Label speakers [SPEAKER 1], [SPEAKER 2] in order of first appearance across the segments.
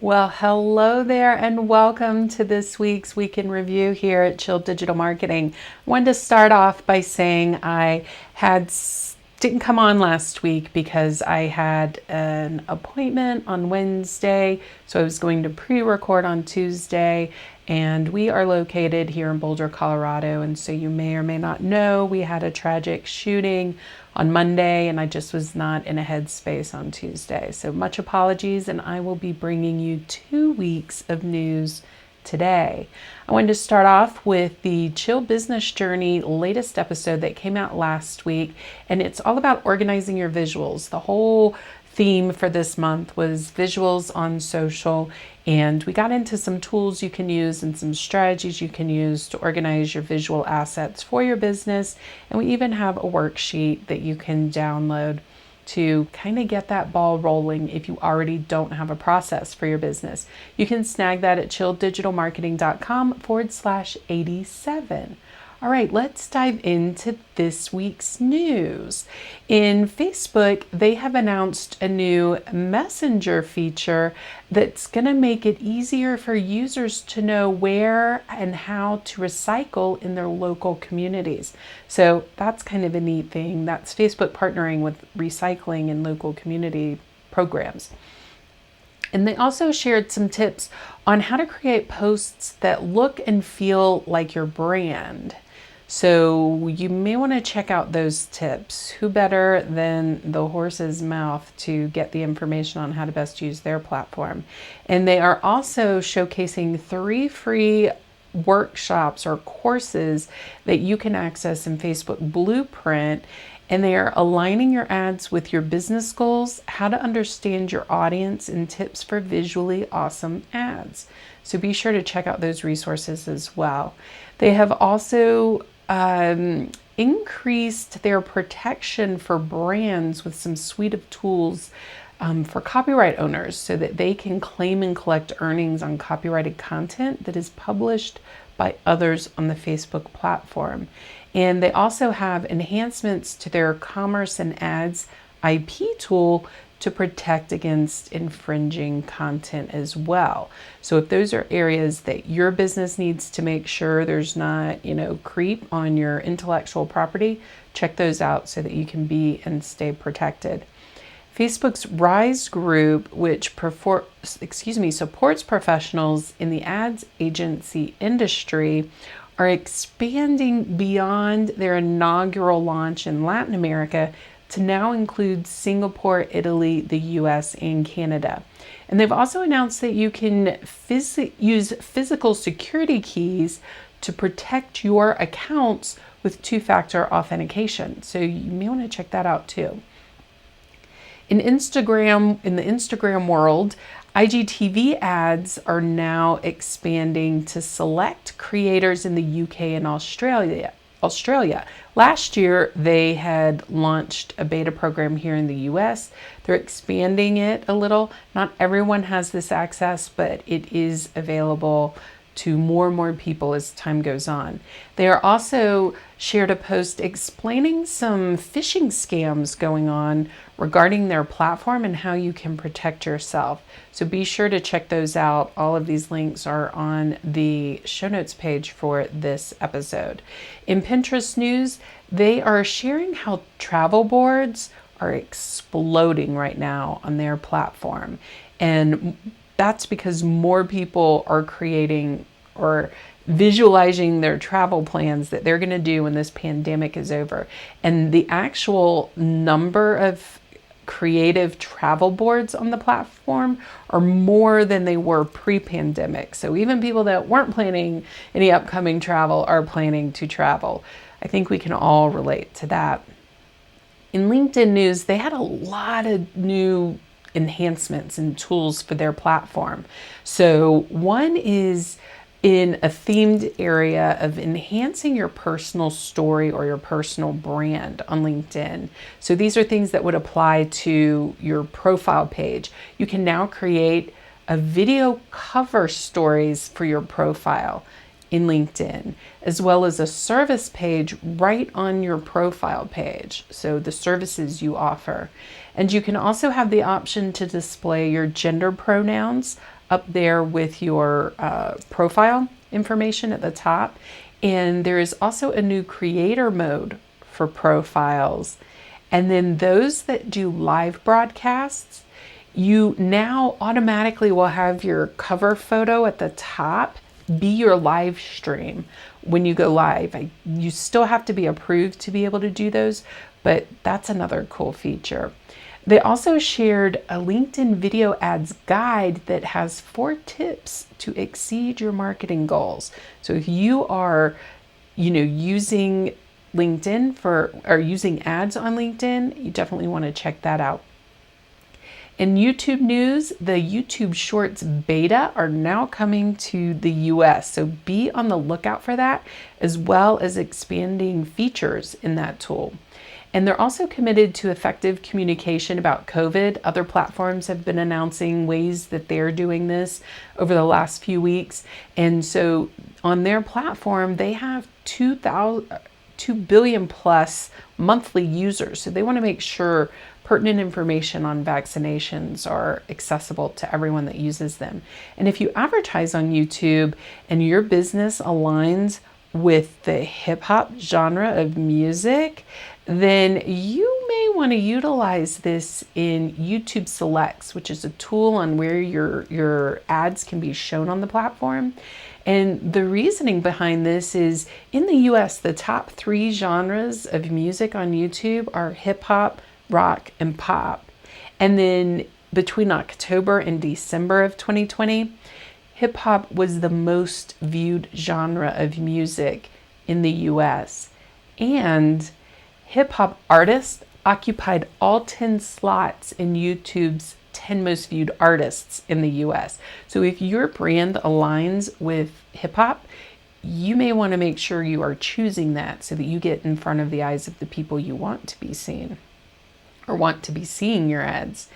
[SPEAKER 1] Well, hello there and welcome to this week's Week in Review here at Chill Digital Marketing. I wanted to start off by saying didn't come on last week because I had an appointment on Wednesday, so I was going to pre-record on Tuesday, and we are located here in Boulder, Colorado, and so you may or may not know we had a tragic shooting on Monday, and I just was not in a headspace on Tuesday. So much apologies, and I will be bringing you 2 weeks of news today. I wanted to start off with the Chill Business Journey latest episode that came out last week, and it's all about organizing your visuals. The whole theme for this month was visuals on social, and we got into some tools you can use and some strategies you can use to organize your visual assets for your business. And we even have a worksheet that you can download to kind of get that ball rolling if you already don't have a process for your business. You can snag that at chilldigitalmarketing.com/87. All right, let's dive into this week's news. In Facebook, they have announced a new messenger feature that's going to make it easier for users to know where and how to recycle in their local communities. So that's kind of a neat thing. That's Facebook partnering with recycling in local community programs. And they also shared some tips on how to create posts that look and feel like your brand. So you may want to check out those tips. Who better than the horse's mouth to get the information on how to best use their platform? And they are also showcasing 3 free workshops or courses that you can access in Facebook Blueprint. And they are aligning your ads with your business goals, how to understand your audience, and tips for visually awesome ads. So be sure to check out those resources as well. They have also increased their protection for brands with some suite of tools for copyright owners so that they can claim and collect earnings on copyrighted content that is published by others on the Facebook platform. And they also have enhancements to their commerce and ads IP tool to protect against infringing content as well. So if those are areas that your business needs to make sure there's not, creep on your intellectual property, check those out so that you can be and stay protected. Facebook's Rise group, which supports professionals in the ads agency industry, are expanding beyond their inaugural launch in Latin America to now include Singapore, Italy, the US, and Canada. And they've also announced that you can use physical security keys to protect your accounts with 2-factor authentication. So you may want to check that out too. In the Instagram world, IGTV ads are now expanding to select creators in the UK and Australia. Last year, they had launched a beta program here in the US. They're expanding it a little. Not everyone has this access, but it is available to more and more people as time goes on. They are also shared a post explaining some phishing scams going on regarding their platform and how you can protect yourself. So be sure to check those out. All of these links are on the show notes page for this episode. In Pinterest news, they are sharing how travel boards are exploding right now on their platform. And that's because more people are creating or visualizing their travel plans that they're going to do when this pandemic is over. And the actual number of creative travel boards on the platform are more than they were pre-pandemic. So even people that weren't planning any upcoming travel are planning to travel. I think we can all relate to that. In LinkedIn news, they had a lot of new enhancements and tools for their platform. So one is in a themed area of enhancing your personal story or your personal brand on LinkedIn. So these are things that would apply to your profile page. You can now create a video cover stories for your profile in LinkedIn, as well as a service page right on your profile page. So the services you offer. And you can also have the option to display your gender pronouns up there with your profile information at the top. And there is also a new creator mode for profiles. And then those that do live broadcasts, you now automatically will have your cover photo at the top be your live stream when you go live. You still have to be approved to be able to do those, but that's another cool feature. They also shared a LinkedIn video ads guide that has 4 tips to exceed your marketing goals. So if you are, using LinkedIn or using ads on LinkedIn, you definitely want to check that out. In YouTube news, the YouTube Shorts beta are now coming to the US, so be on the lookout for that, as well as expanding features in that tool. And they're also committed to effective communication about COVID. Other platforms have been announcing ways that they're doing this over the last few weeks. And so on their platform, they have 2 billion plus monthly users. So they want to make sure pertinent information on vaccinations are accessible to everyone that uses them. And if you advertise on YouTube and your business aligns with the hip hop genre of music, then you may want to utilize this in YouTube Selects, which is a tool on where your ads can be shown on the platform. And the reasoning behind this is in the US, the top 3 genres of music on YouTube are hip hop, rock, and pop. And then between October and December of 2020, hip hop was the most viewed genre of music in the US. And hip hop artists occupied all 10 slots in YouTube's 10 most viewed artists in the US. So if your brand aligns with hip hop, you may want to make sure you are choosing that so that you get in front of the eyes of the people you want to be seen or want to be seeing your ads.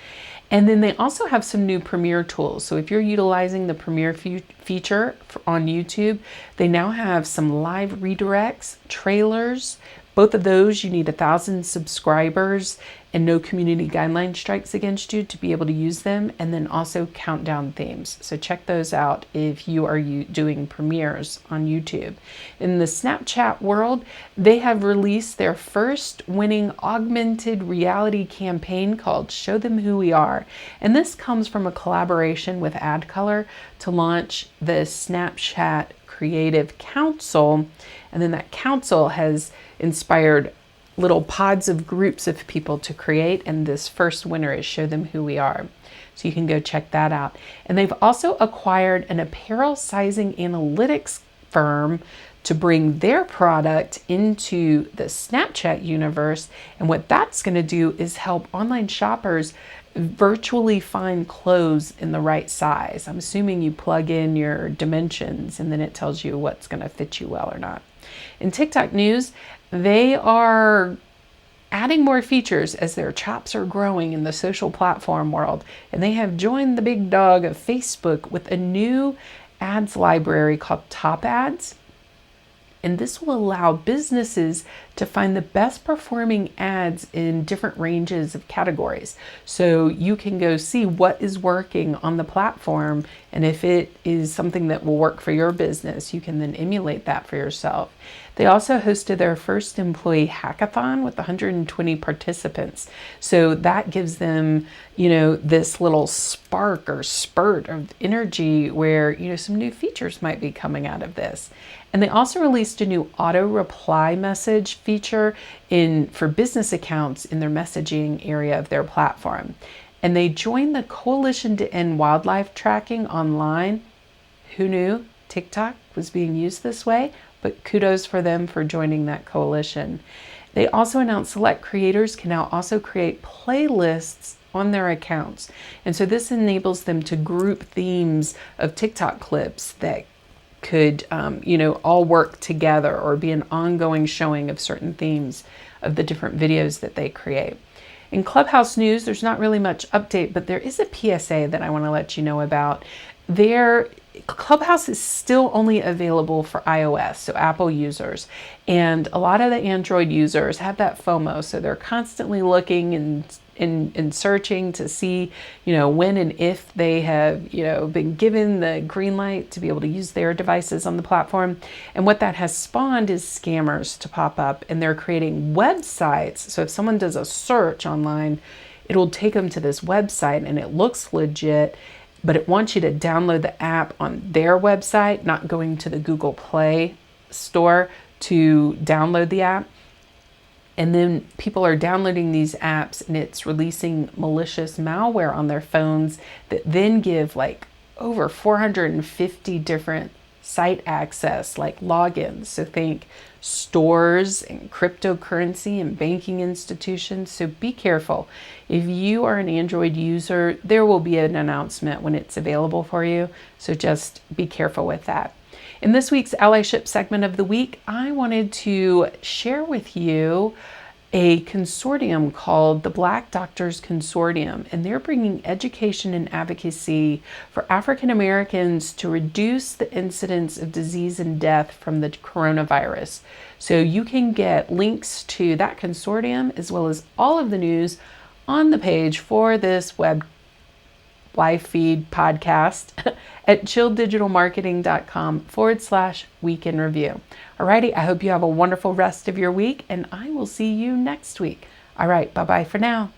[SPEAKER 1] And then they also have some new Premiere tools. So if you're utilizing the Premiere feature on YouTube, they now have some live redirects, trailers. Both of those, you need 1,000 subscribers and no community guideline strikes against you to be able to use them, and then also countdown themes. So check those out if you are doing premieres on YouTube. In the Snapchat world, they have released their first winning augmented reality campaign called Show Them Who We Are. And this comes from a collaboration with AdColor to launch the Snapchat Creative Council. And then that council has inspired little pods of groups of people to create, and this first winner is Show Them Who We Are. So you can go check that out. And they've also acquired an apparel sizing analytics firm to bring their product into the Snapchat universe. And what that's going to do is help online shoppers virtually find clothes in the right size. I'm assuming you plug in your dimensions and then it tells you what's going to fit you well or not. In TikTok news, they are adding more features as their chops are growing in the social platform world. And they have joined the big dog of Facebook with a new ads library called Top Ads. And this will allow businesses to find the best performing ads in different ranges of categories. So you can go see what is working on the platform, and if it is something that will work for your business, you can then emulate that for yourself. They also hosted their first employee hackathon with 120 participants. So that gives them, this little spark or spurt of energy where, some new features might be coming out of this. And they also released a new auto reply message feature for business accounts in their messaging area of their platform. And they joined the Coalition to End Wildlife Tracking Online. Who knew TikTok was being used this way? But kudos for them for joining that coalition. They also announced select creators can now also create playlists on their accounts. And so this enables them to group themes of TikTok clips that could, all work together or be an ongoing showing of certain themes of the different videos that they create. In Clubhouse news, there's not really much update, but there is a PSA that I want to let you know about. Clubhouse is still only available for iOS, so Apple users. And a lot of the Android users have that FOMO, so they're constantly looking and in searching to see, when and if they have, been given the green light to be able to use their devices on the platform. And what that has spawned is scammers to pop up, and they're creating websites. So if someone does a search online, it'll take them to this website and it looks legit, but it wants you to download the app on their website, not going to the Google Play store to download the app. And then people are downloading these apps and it's releasing malicious malware on their phones that then give like over 450 different site access, like logins. So think stores and cryptocurrency and banking institutions. So be careful. If you are an Android user, there will be an announcement when it's available for you. So just be careful with that. In this week's Allyship segment of the week, I wanted to share with you a consortium called the Black Doctors Consortium, and they're bringing education and advocacy for African Americans to reduce the incidence of disease and death from the coronavirus. So you can get links to that consortium as well as all of the news on the page for this web live feed podcast at chilldigitalmarketing.com/week in review. Alrighty, I hope you have a wonderful rest of your week, and I will see you next week. All right, bye-bye for now.